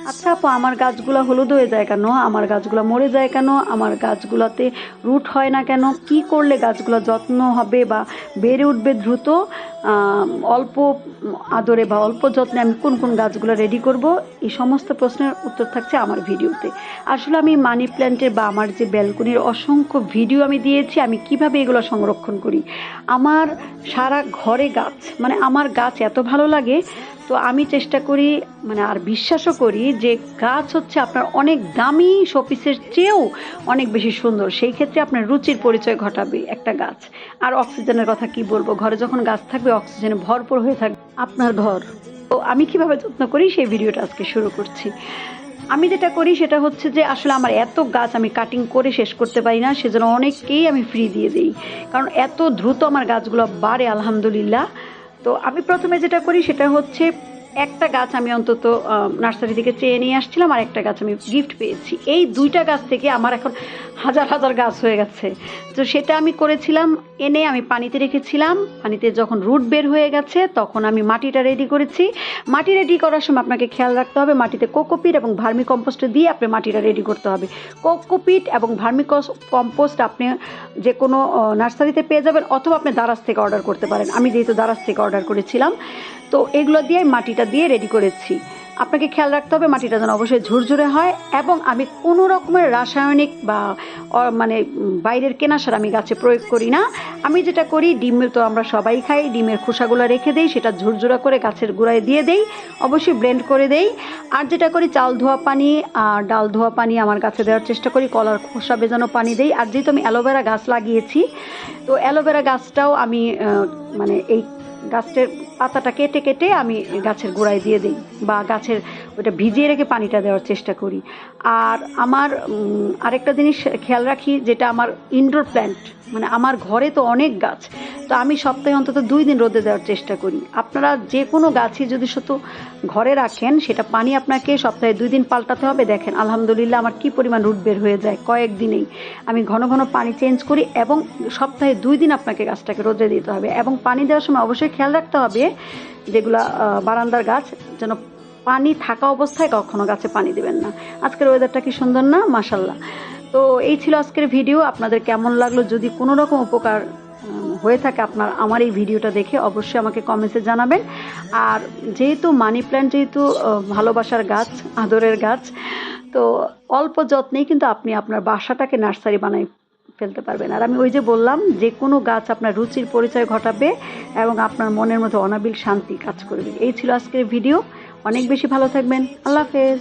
আচ্ছা আপু, আমার গাছগুলো হলুদ হয়ে যায় কেন? আমার গাছগুলো মরে যায় কেন? আমার গাছগুলোতে রুট হয় না কেন? কি করলে গাছগুলো যত্ন হবে বা বেড়ে উঠবে দ্রুত? অল্প আদরে বা অল্প যত্নে আমি কোন কোন গাছগুলো রেডি করব, এই সমস্ত প্রশ্নের উত্তর থাকছে আমার ভিডিওতে। আসলে আমি মানি প্ল্যান্টের বা আমার যে ব্যালকনির অসংখ্য ভিডিও আমি দিয়েছি, আমি কিভাবে এগুলো সংরক্ষণ করি। আমার সারা ঘরে গাছ, মানে আমার গাছ এত ভালো লাগে। তো আমি চেষ্টা করি, মানে আর বিশ্বাসও করি যে গাছ হচ্ছে আপনার অনেক দামি শোপিসের চেয়েও অনেক বেশি সুন্দর। সেই ক্ষেত্রে আপনার রুচির পরিচয় ঘটাবে একটা গাছ। আর অক্সিজেনের কথা কি বলবো, ঘরে যখন গাছ থাকবে অক্সিজেনে ভরপুর হয়ে থাকবে আপনার ঘর। তো আমি কিভাবে যত্ন করি সেই ভিডিওটা আজকে শুরু করছি। আমি যেটা করি সেটা হচ্ছে যে আসলে আমার এত গাছ আমি কাটিং করে শেষ করতে পারি না, সেজন্য অনেককেই আমি ফ্রি দিয়ে দিই, কারণ এত দ্রুত আমার গাছগুলো বাড়ে আলহামদুলিল্লাহ। তো আমি প্রথমে যেটা করি সেটা হচ্ছে, একটা গাছ আমি অন্তত নার্সারি থেকে চেয়ে নিয়ে আসছিলাম, আর একটা গাছ আমি গিফট পেয়েছি। এই দুইটা গাছ থেকে আমার এখন হাজার হাজার গাছ হয়ে গেছে। তো সেটা আমি করেছিলাম, এনে আমি পানিতে রেখেছিলাম। পানিতে যখন রুট বের হয়ে গেছে তখন আমি মাটিটা রেডি করেছি। মাটি রেডি করার সময় আপনাকে খেয়াল রাখতে হবে মাটিতে কোকোপিট এবং ভার্মি কম্পোস্ট দিয়ে আপনি মাটিটা রেডি করতে হবে। কোকোপিট এবং ভার্মি কম্পোস্ট আপনি যে কোনো নার্সারিতে পেয়ে যাবেন, অথবা আপনি দারাজ থেকে অর্ডার করতে পারেন। আমি যেহেতু দারাজ থেকে অর্ডার করেছিলাম, তো এগুলো দিয়ে মাটিটা দিয়ে রেডি করেছি। আপনাকে খেয়াল রাখতে হবে মাটিটা যেন অবশ্যই ঝুরঝুরে হয়, এবং আমি কোনো রকমের রাসায়নিক বা মানে বাইরের কেনা সার আমি গাছে প্রয়োগ করি না। আমি যেটা করি, ডিম তো আমরা সবাই খাই, ডিমের খোসাগুলো রেখে দেই, সেটা ঝুরঝুরা করে গাছের গোড়ায় দিয়ে দেই, অবশ্যই ব্লেন্ড করে দেই। আর যেটা করি, চাল ধোয়া পানি আর ডাল ধোয়া পানি আমার গাছে দেওয়ার চেষ্টা করি, কলার খোসা ভেজানো পানি দেই। আর যেহেতু আমি অ্যালোভেরা গাছ লাগিয়েছি, তো অ্যালোভেরা গাছটাও আমি মানে এই গাছের পাতাটা কেটে কেটে আমি গাছের গোড়ায় দিয়ে দিই, বা গাছের ওটা ভিজিয়ে রেখে পানিটা দেওয়ার চেষ্টা করি। আর আমার আরেকটা জিনিস খেয়াল রাখি, যেটা আমার ইনডোর প্ল্যান্ট, মানে আমার ঘরে তো অনেক গাছ, তো আমি সপ্তাহে অন্তত 2 দিন রোদে দেওয়ার চেষ্টা করি। আপনারা যে কোনো গাছই যদি শুধু ঘরে রাখেন, সেটা পানি আপনাকে সপ্তাহে 2 দিন পাল্টাতে হবে। দেখেন আলহামদুলিল্লাহ আমার কি পরিমাণ রুট বের হয়ে যায় কয়েকদিনেই। আমি ঘন ঘন পানি চেঞ্জ করি, এবং সপ্তাহে 2 দিন আপনাকে গাছটাকে রোদে দিতে হবে। এবং পানি দেওয়ার সময় অবশ্যই খেয়াল রাখতে হবে, যেগুলা বারান্দার গাছ, যেন পানি থাকা অবস্থায় কখনো গাছে পানি দেবেন না। আজকের ওয়েদারটা কি সুন্দর না, মাশাল্লাহ। তো এই ছিল আজকের ভিডিও। আপনাদের কেমন লাগলো? যদি কোনো রকম উপকার হয়ে থাকে আপনার আমার এই ভিডিওটা দেখে, অবশ্যই আমাকে কমেন্টসে জানাবেন। আর যেহেতু মানি প্ল্যান্ট যেহেতু ভালোবাসার গাছ, আদরের গাছ, তো অল্প যত্নেই কিন্তু আপনি আপনার বাসাটাকে নার্সারি বানাই ফেলতে পারবেন। আর আমি ওই যে বললাম, যে কোনো গাছ আপনার রুচির পরিচয় ঘটাবে এবং আপনার মনের মধ্যে অনাবিল শান্তি কাজ করবে। এই ছিল আজকের ভিডিও। অনেক বেশি ভালো থাকবেন। আল্লাহ হাফেজ।